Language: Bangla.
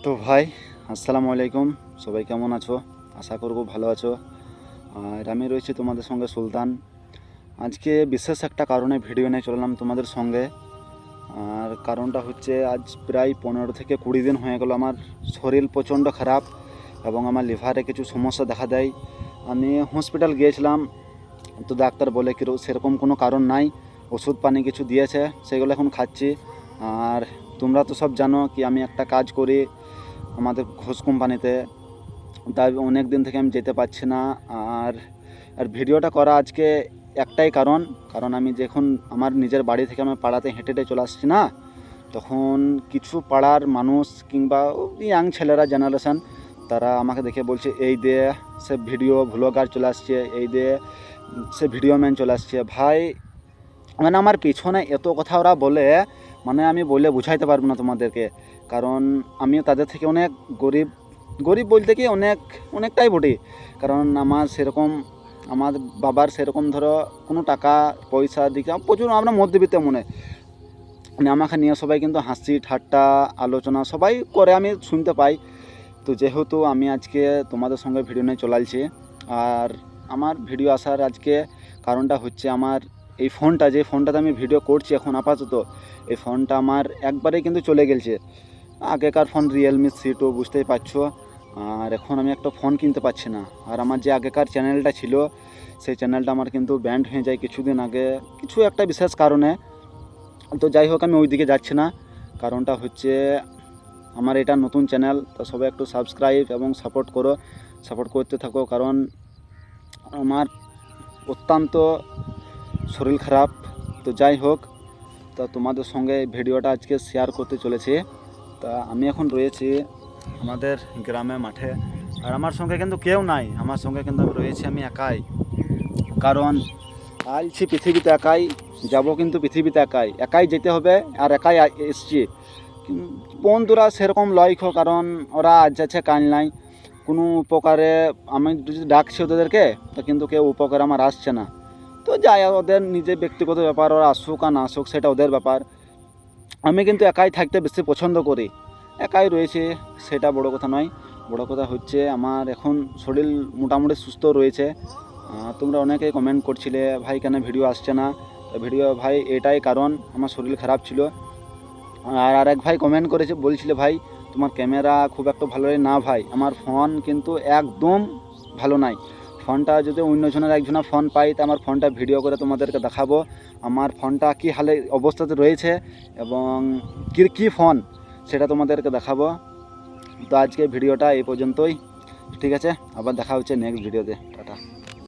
তো ভাই, আসসালামু আলাইকুম। সবাই কেমন আছো? আশা করব ভালো আছো। আর আমি রয়েছি তোমাদের সঙ্গে সুলতান। আজকে বিশেষ একটা কারণে ভিডিও নিয়ে চললাম তোমাদের সঙ্গে। আর কারণটা হচ্ছে, আজ প্রায় 15 থেকে 20 দিন হয়ে গেল আমার শরীর প্রচণ্ড খারাপ এবং আমার লিভারে কিছু সমস্যা দেখা দেয়। আমি হসপিটাল গিয়েছিলাম, তো ডাক্তার বলে কি সেরকম কোনো কারণ নাই, ওষুধ পানি কিছু দিয়েছে, সেগুলো এখন খাচ্ছি। আর তোমরা তো সব জানো কি আমি একটা কাজ করি আমাদের ঘোষ কোম্পানিতে, তাই অনেক দিন থেকে আমি যেতে পারছি না। আর আর ভিডিওটা করা আজকে একটাই কারণ, আমি যখন আমার নিজের বাড়ি থেকে আমি পাড়াতে হেঁটে হেঁটে চলে আসছি না, তখন কিছু পাড়ার মানুষ কিংবা ইয়াং ছেলেরা জেনারেশান, তারা আমাকে দেখে বলছে এই দে সে ভিডিও ভ্লগার চলে আসছে, এই দে সে ভিডিও ম্যান চলে আসছে। ভাই, মানে আমার পিছনে এত কথা ওরা বলে, মানে আমি বলে বুঝাইতে পারবো না তোমাদেরকে। কারণ আমিও তাদের থেকে অনেক গরিব, বলতে কি অনেকটাই বটি। কারণ আমার বাবার সেরকম ধরো কোনো টাকা পয়সা দিকে প্রচুর, আমরা মধ্যবিত্ত মনে, মানে আমাকে নিয়ে সবাই কিন্তু হাসি ঠাট্টা আলোচনা সবাই করে, আমি শুনতে পাই। তো যেহেতু আমি আজকে তোমাদের সঙ্গে ভিডিও নিয়ে চলালছি, আর আমার ভিডিও আসার আজকে কারণটা হচ্ছে, আমার এই ফোনটা, যে ফোনটাতে আমি ভিডিও করছি এখন আপাতত, এই ফোনটা আমার একবারেই কিন্তু চলে গেছে। আগেকার ফোন রিয়েলমি C2, বুঝতেই পারছো। আর এখন আমি একটা ফোন কিনতে পারছি না। আর আমার যে আগেকার চ্যানেলটা ছিল, সেই চ্যানেলটা আমার কিন্তু ব্যান্ড হয়ে যায় কিছুদিন আগে, কিছু একটা বিশেষ কারণে। তো যাই হোক, আমি ওই দিকে যাচ্ছি না। কারণটা হচ্ছে, আমার এটা নতুন চ্যানেল, তো সবাই একটু সাবস্ক্রাইব এবং সাপোর্ট করতে থাকো। কারণ আমার অত্যন্ত শরীর খারাপ। তো যাই হোক, তা তোমাদের সঙ্গে ভিডিওটা আজকে শেয়ার করতে চলেছি। তা আমি এখন রয়েছি আমাদের গ্রামে মাঠে, আর আমার সঙ্গে কিন্তু কেউ নাই, আমার সঙ্গে কিন্তু আমি রয়েছি আমি একাই। কারণ আইছি পৃথিবীতে একাই, যাব কিন্তু পৃথিবীতে একাই যেতে হবে, আর একাই এসছি। বন্ধুরা সেরকম লক্ষ্য, কারণ ওরা আজ যাচ্ছে কাল নাই, কোনো উপকারে আমি যদি ডাকছি ওদেরকে, তো কিন্তু কেউ উপকারে আমার আসছে না। তো যাই, ওদের নিজের ব্যক্তিগত ব্যাপার, ওরা আসুক আর না আসুক সেটা ওদের ব্যাপার। আমি কিন্তু একাই থাকতে বেশি পছন্দ করি, একাই রয়েছে, সেটা বড় কথা নয়। বড় কথা হচ্ছে আমার এখন শরীর মোটামুটি সুস্থ রয়েছে। তোমরা অনেকেই কমেন্ট করছিলে ভাই কেন ভিডিও আসছে না। তো ভিডিও ভাই এটাই কারণ, আমার শরীর খারাপ ছিল। আর আরেক ভাই কমেন্ট করেছে, বলছিল ভাই তোমার ক্যামেরা খুব একটা ভালো না। ভাই আমার ফোন কিন্তু একদম ভালো নাই। ফোনটা যদি অন্যজনের একজনের ফোন পাই, তো আমার ফোনটা ভিডিও করে তোমাদেরকে দেখাবো আমার ফোনটা কী হালে অবস্থাতে রয়েছে এবং কী ফোন, সেটা তোমাদেরকে দেখাবো। তো আজকে ভিডিওটা এই পর্যন্তই, ঠিক আছে? আবার দেখা হচ্ছে নেক্সট ভিডিওতে। টাটা।